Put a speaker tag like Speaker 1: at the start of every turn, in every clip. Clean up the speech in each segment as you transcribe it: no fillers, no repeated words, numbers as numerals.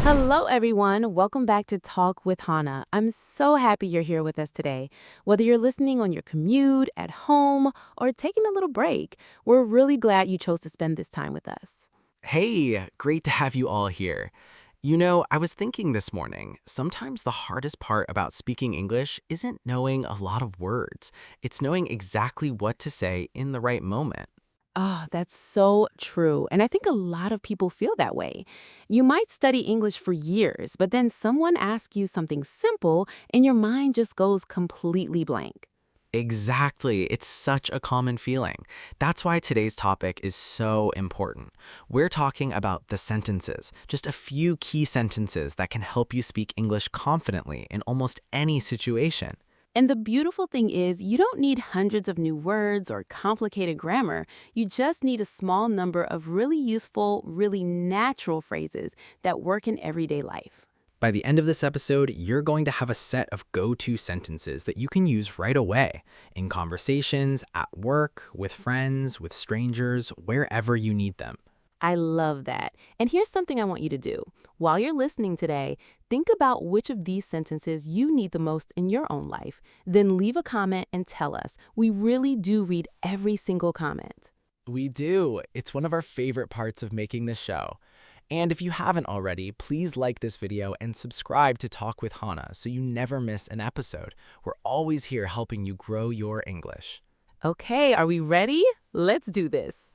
Speaker 1: Hello, everyone. Welcome back to Talk with Hana. I'm so happy you're here with us today. Whether you're listening on your commute, at home, or taking a little break, we're really glad you chose to spend this time with us.
Speaker 2: Hey, great to have you all here. I was thinking this morning, sometimes the hardest part about speaking English isn't knowing a lot of words. It's knowing exactly what to say in the right moment.
Speaker 1: Oh, that's so true. And I think a lot of people feel that way. You might study English for years, but then someone asks you something simple and your mind just goes completely blank.
Speaker 2: Exactly. It's such a common feeling. That's why today's topic is so important. We're talking about the sentences, just a few key sentences that can help you speak English confidently in almost any situation.
Speaker 1: And the beautiful thing is, you don't need hundreds of new words or complicated grammar. You just need a small number of really useful, really natural phrases that work in everyday life.
Speaker 2: By the end of this episode, you're going to have a set of go-to sentences that you can use right away in conversations, at work, with friends, with strangers, wherever you need them.
Speaker 1: I love that. And here's something I want you to do. While you're listening today, think about which of these sentences you need the most in your own life. Then leave a comment and tell us. We really do read every single comment.
Speaker 2: We do. It's one of our favorite parts of making this show. And if you haven't already, please like this video and subscribe to Talk with Hana so you never miss an episode. We're always here helping you grow your English.
Speaker 1: Okay, are we ready? Let's do this.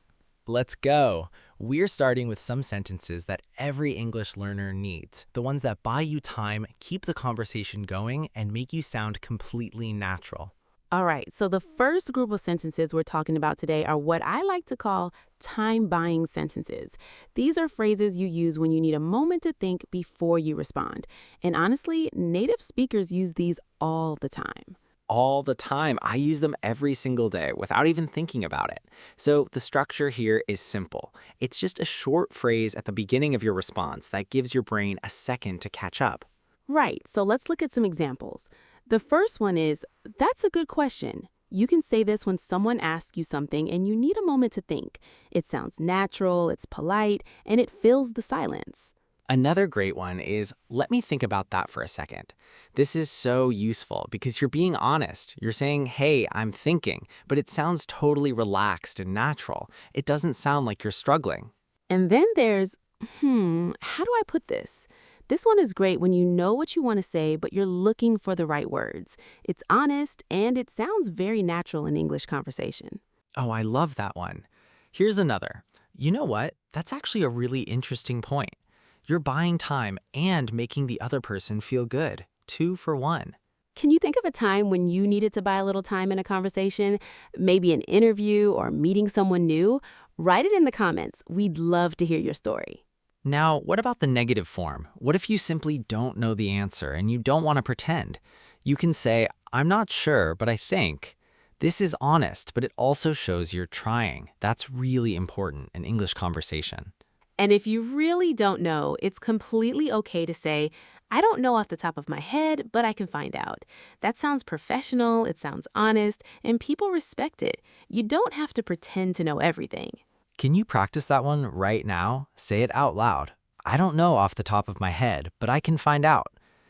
Speaker 2: Let's go. We're starting with some sentences that every English learner needs, the ones that buy you time, keep the conversation going, and make you sound completely natural.
Speaker 1: All right, so the first group of sentences we're talking about today are what I like to call time-buying sentences. These are phrases you use when you need a moment to think before you respond. And honestly, native speakers use these all the time.
Speaker 2: All the time. I use them every single day without even thinking about it. So the structure here is simple. It's just a short phrase at the beginning of your response that gives your brain a second to catch up.
Speaker 1: Right, so let's look at some examples. The first one is, that's a good question. You can say this when someone asks you something and you need a moment to think. It sounds natural, it's polite, and it fills the silence.
Speaker 2: Another great one is, let me think about that for a second. This is so useful because you're being honest. You're saying, hey, I'm thinking, but it sounds totally relaxed and natural. It doesn't sound like you're struggling.
Speaker 1: And then there's, how do I put this? This one is great when you know what you want to say, but you're looking for the right words. It's honest, and it sounds very natural in English conversation.
Speaker 2: Oh, I love that one. Here's another. You know what? That's actually a really interesting point. You're buying time and making the other person feel good. 2 for 1.
Speaker 1: Can you think of a time when you needed to buy a little time in a conversation? Maybe an interview or meeting someone new? Write it in the comments. We'd love to hear your story.
Speaker 2: Now, what about the negative form? What if you simply don't know the answer and you don't want to pretend? You can say, I'm not sure, but I think. This is honest, but it also shows you're trying. That's really important in English conversation.
Speaker 1: And if you really don't know, it's completely okay to say, I don't know off the top of my head, but I can find out. That sounds professional, it sounds honest, and people respect it. You don't have to pretend to know everything.
Speaker 2: Can you practice that one right now? Say it out loud. I don't know off the top of my head, but I can find out.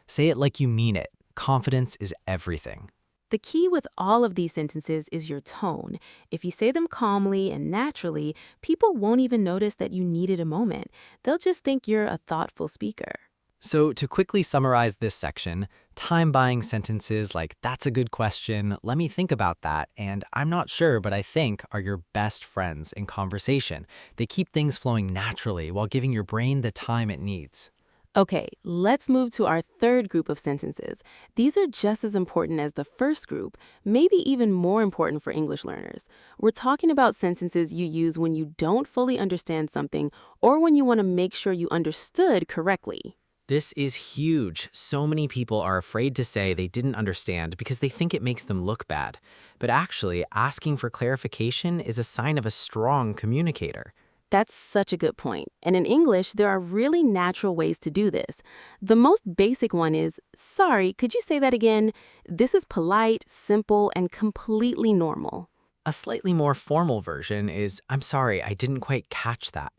Speaker 2: Say it like you mean it. Confidence is everything.
Speaker 1: The key with all of these sentences is your tone. If you say them calmly and naturally, people won't even notice that you needed a moment. They'll just think you're a thoughtful speaker.
Speaker 2: So to quickly summarize this section, time-buying sentences like, that's a good question, let me think about that, and I'm not sure, but I think are your best friends in conversation. They keep things flowing naturally while giving your brain the time it needs.
Speaker 1: Okay, let's move to our third group of sentences. These are just as important as the first group, maybe even more important for English learners. We're talking about sentences you use when you don't fully understand something or when you want to make sure you understood correctly.
Speaker 2: This is huge. So many people are afraid to say they didn't understand because they think it makes them look bad. But actually, asking for clarification is a sign of a strong communicator.
Speaker 1: That's such a good point. And in English, there are really natural ways to do this. The most basic one is, sorry, could you say that again? This is polite, simple, and completely normal.
Speaker 2: A slightly more formal version is, I'm sorry, I didn't quite catch that.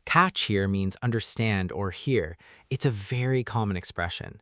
Speaker 2: Catch here means understand or hear. It's a very common expression.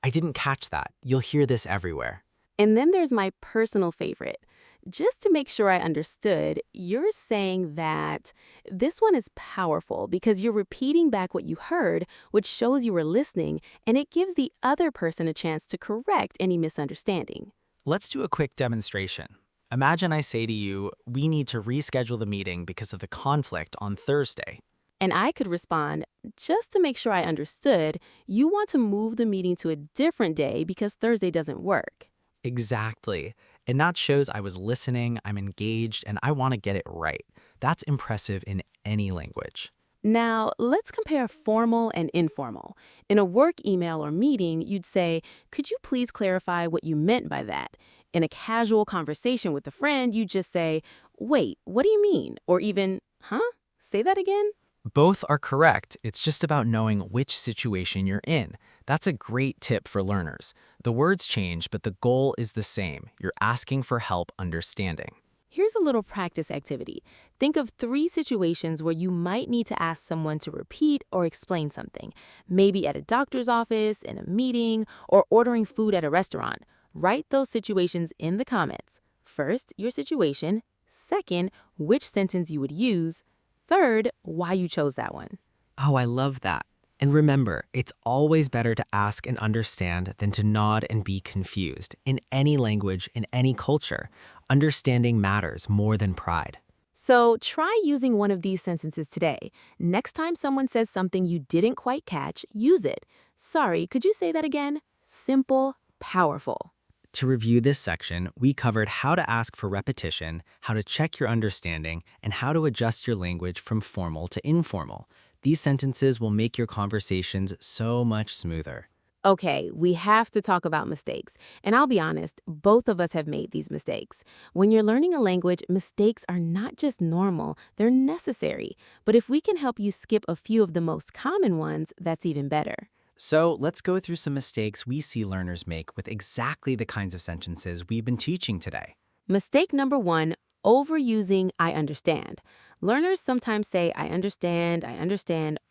Speaker 2: I didn't catch that. You'll hear this everywhere.
Speaker 1: And then there's my personal favorite. Just to make sure I understood, you're saying that this one is powerful because you're repeating back what you heard, which shows you were listening, and it gives the other person a chance to correct any misunderstanding.
Speaker 2: Let's do a quick demonstration. Imagine I say to you, we need to reschedule the meeting because of the conflict on Thursday.
Speaker 1: And I could respond, just to make sure I understood, you want to move the meeting to a different day because Thursday doesn't work.
Speaker 2: Exactly. And that shows I was listening, I'm engaged, and I want to get it right. That's impressive in any language.
Speaker 1: Now, let's compare formal and informal. In a work email or meeting, you'd say, could you please clarify what you meant by that? In a casual conversation with a friend, you'd just say, wait, what do you mean? Or even, huh? Say that again?
Speaker 2: Both are correct. It's just about knowing which situation you're in. That's a great tip for learners. The words change, but the goal is the same. You're asking for help understanding.
Speaker 1: Here's a little practice activity. Think of 3 situations where you might need to ask someone to repeat or explain something. Maybe at a doctor's office, in a meeting, or ordering food at a restaurant. Write those situations in the comments. First, your situation. Second, which sentence you would use. Third, why you chose that one.
Speaker 2: Oh, I love that. And remember, it's always better to ask and understand than to nod and be confused. In any language, in any culture, understanding matters more than pride.
Speaker 1: So try using one of these sentences today. Next time someone says something you didn't quite catch, use it. Sorry, could you say that again? Simple, powerful.
Speaker 2: To review this section, we covered how to ask for repetition, how to check your understanding, and how to adjust your language from formal to informal. These sentences will make your conversations so much smoother.
Speaker 1: Okay, we have to talk about mistakes. And I'll be honest, both of us have made these mistakes. When you're learning a language, mistakes are not just normal, they're necessary. But if we can help you skip a few of the most common ones, that's even better.
Speaker 2: So let's go through some mistakes we see learners make with exactly the kinds of sentences we've been teaching today.
Speaker 1: Mistake number 1, overusing I understand. Learners sometimes say I understand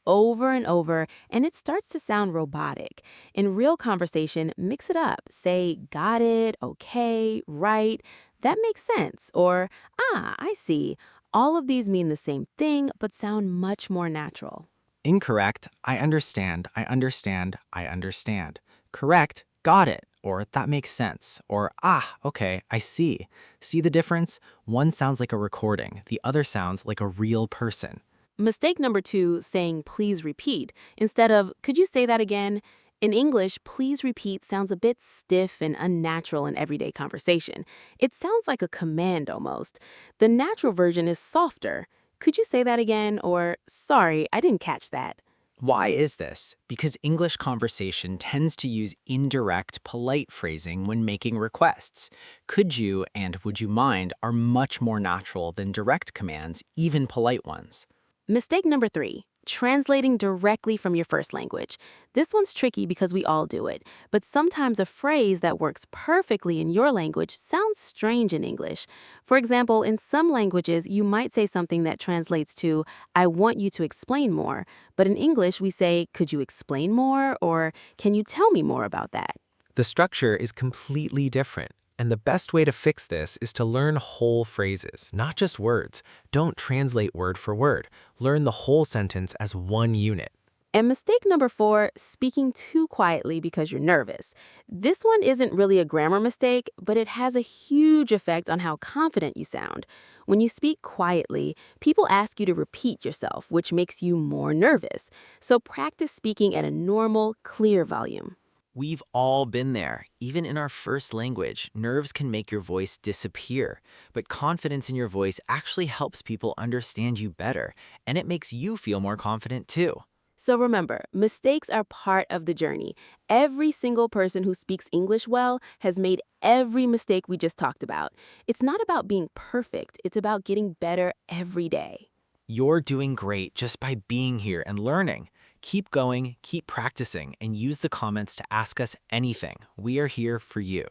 Speaker 1: over and over, and it starts to sound robotic. In real conversation, mix it up. Say got it, okay, right. That makes sense. Or I see. All of these mean the same thing, but sound much more natural.
Speaker 2: Incorrect, I understand, I understand, I understand. Correct, got it, or that makes sense, or okay, I see. See the difference? One sounds like a recording, the other sounds like a real person.
Speaker 1: Mistake number 2, saying please repeat instead of could you say that again? In English, please repeat sounds a bit stiff and unnatural in everyday conversation. It sounds like a command almost. The natural version is softer. Could you say that again? Or sorry, I didn't catch that.
Speaker 2: Why is this? Because English conversation tends to use indirect, polite phrasing when making requests. Could you and would you mind are much more natural than direct commands, even polite ones.
Speaker 1: Mistake number 3, translating directly from your first language. This one's tricky because we all do it, but sometimes a phrase that works perfectly in your language sounds strange in English. For example, in some languages, you might say something that translates to, I want you to explain more, but in English we say, could you explain more, or can you tell me more about that?
Speaker 2: The structure is completely different. And the best way to fix this is to learn whole phrases, not just words. Don't translate word for word. Learn the whole sentence as one unit.
Speaker 1: And mistake number 4, speaking too quietly because you're nervous. This one isn't really a grammar mistake, but it has a huge effect on how confident you sound. When you speak quietly, people ask you to repeat yourself, which makes you more nervous. So practice speaking at a normal, clear volume.
Speaker 2: We've all been there. Even in our first language, nerves can make your voice disappear. But confidence in your voice actually helps people understand you better, and it makes you feel more confident too.
Speaker 1: So remember, mistakes are part of the journey. Every single person who speaks English well has made every mistake we just talked about. It's not about being perfect, it's about getting better every day.
Speaker 2: You're doing great just by being here and learning. Keep going, keep practicing, and use the comments to ask us anything. We are here for you.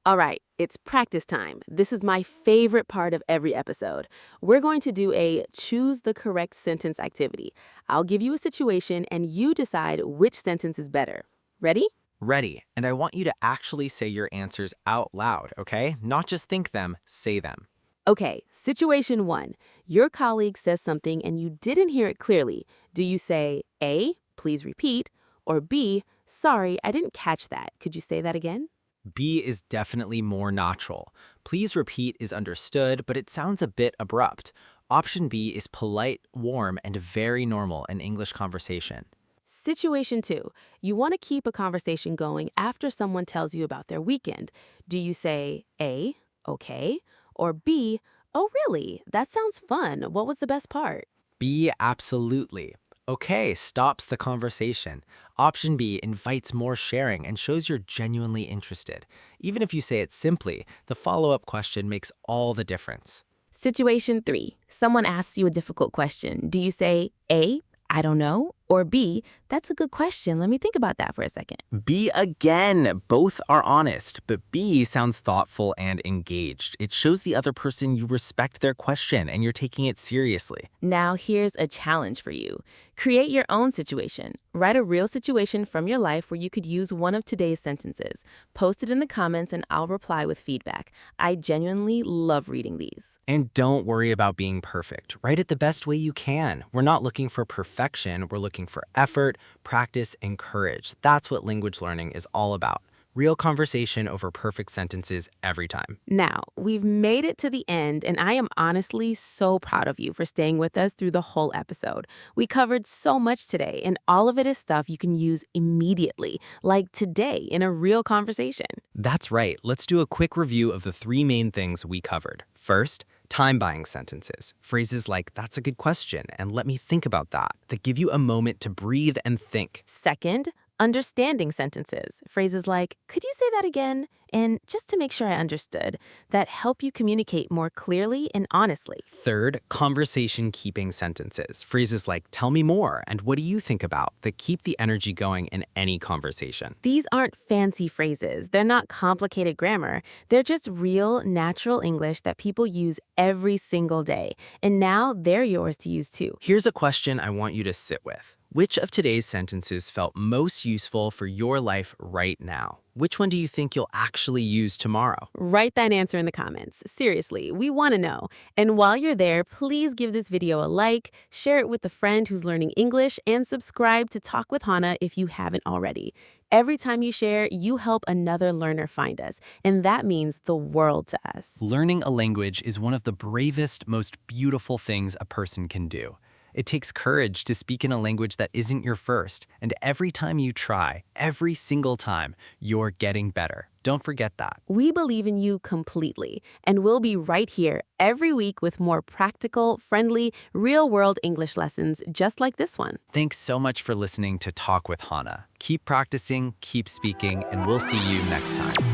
Speaker 1: All right, it's practice time. This is my favorite part of every episode. We're going to do a choose the correct sentence activity. I'll give you a situation and you decide which sentence is better. Ready?
Speaker 2: Ready, and I want you to actually say your answers out loud, okay? Not just think them, say them.
Speaker 1: Okay, situation one. Your colleague says something and you didn't hear it clearly. Do you say A, please repeat, or B, sorry, I didn't catch that. Could you say that again?
Speaker 2: B is definitely more natural. Please repeat is understood, but it sounds a bit abrupt. Option B is polite, warm, and very normal in English conversation.
Speaker 1: Situation two. You want to keep a conversation going after someone tells you about their weekend. Do you say A, okay, or B, oh really? That sounds fun. What was the best part?
Speaker 2: B, absolutely. Okay, stops the conversation. Option B invites more sharing and shows you're genuinely interested. Even if you say it simply, the follow-up question makes all the difference.
Speaker 1: Situation three. Someone asks you a difficult question. Do you say A, I don't know, or B, that's a good question. Let me think about that for a second.
Speaker 2: B again. Both are honest, but B sounds thoughtful and engaged. It shows the other person you respect their question and you're taking it seriously.
Speaker 1: Now, here's a challenge for you. Create your own situation. Write a real situation from your life where you could use one of today's sentences. Post it in the comments and I'll reply with feedback. I genuinely love reading these.
Speaker 2: And don't worry about being perfect. Write it the best way you can. We're not looking for perfection. We're looking for effort, practice, and courage. That's what language learning is all about. Real conversation over perfect sentences every time.
Speaker 1: Now, we've made it to the end, and I am honestly so proud of you for staying with us through the whole episode. We covered so much today, and all of it is stuff you can use immediately, like today in a real conversation.
Speaker 2: That's right. Let's do a quick review of the three main things we covered. First, time-buying sentences. Phrases like, that's a good question, and let me think about that, that give you a moment to breathe and think.
Speaker 1: Second, understanding sentences. Phrases like, could you say that again? And just to make sure I understood, that help you communicate more clearly and honestly.
Speaker 2: Third, conversation-keeping sentences. Phrases like, tell me more, and what do you think about, that keep the energy going in any conversation.
Speaker 1: These aren't fancy phrases. They're not complicated grammar. They're just real, natural English that people use every single day. And now they're yours to use too.
Speaker 2: Here's a question I want you to sit with. Which of today's sentences felt most useful for your life right now? Which one do you think you'll actually use tomorrow?
Speaker 1: Write that answer in the comments. Seriously, we want to know. And while you're there, please give this video a like, share it with a friend who's learning English, and subscribe to Talk with Hana if you haven't already. Every time you share, you help another learner find us, and that means the world to us.
Speaker 2: Learning a language is one of the bravest, most beautiful things a person can do. It takes courage to speak in a language that isn't your first, and every time you try, every single time, you're getting better. Don't forget that.
Speaker 1: We believe in you completely, and we'll be right here every week with more practical, friendly, real-world English lessons just like this one.
Speaker 2: Thanks so much for listening to Talk with Hana. Keep practicing, keep speaking, and we'll see you next time.